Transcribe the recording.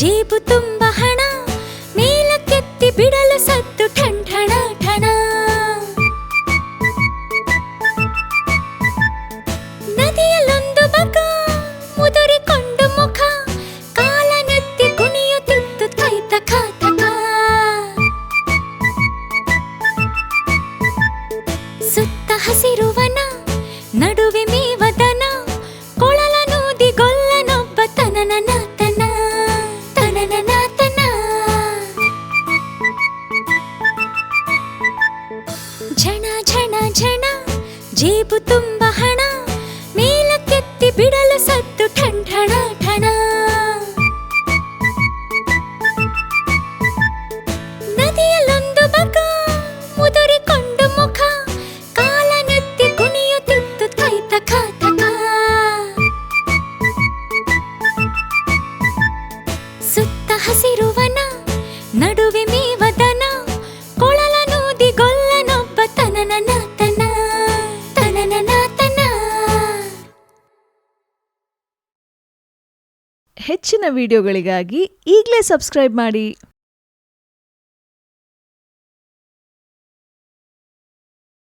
ಜೇಬು ತುಂಬ ಹಣ ಮೇಲಕ್ಕೆತ್ತಿ ಬಿಡಲು ಸದ್ದು ಠಣ ಠಣ ಠಣ. ನದಿಯಲ್ಲೊಂದು ಬಗ ಮುದುರಿಕೊಂಡು ಮುಖ ಕಾಲನೆತ್ತಿ ಕುಣಿಯುತ್ತಿತ್ತು ತೈತಕ ತಕ. ಸುತ್ತ ಹಸಿರುವನ ನಡುವೆ ಮೇವದನ ಕೊಳಲ ನೂದಿ ಗೊಲ್ಲನೊಬ್ಬ ತನನನ ತನ ತನನನ ತನ. ಝಣ ಝಣ ಝಣ ಜೇಬು ತುಂಬ ಹಣ ಮೇಲಕ್ಕೆತ್ತಿ ಬಿಡಲು ಸದ್ದು ಠಣ ಠಣ ಠಣ. ನದಿಯಲ್ಲೊಂದು ಬಗ ಮುದುರಿಕೊಂಡು ಮುಖ ಕಾಲನೆತ್ತಿ ಕುಣಿಯುತ್ತಿತ್ತು ತೈತಕ ತಕ. ಸುತ್ತ ಹಸಿರುವನ ನಡುವೆ ಮೇವದನ ಕೊಳಲ ನೂದಿ ಗೊಲ್ಲನೊಬ್ಬ ತನನನ ತನ ತನನನ ತನ. ಹೆಚ್ಚಿನ ವಿಡಿಯೋಗಳಿಗಾಗಿ ಈಗಲೇ ಸಬ್ಸ್ಕ್ರೈಬ್ ಮಾಡಿ.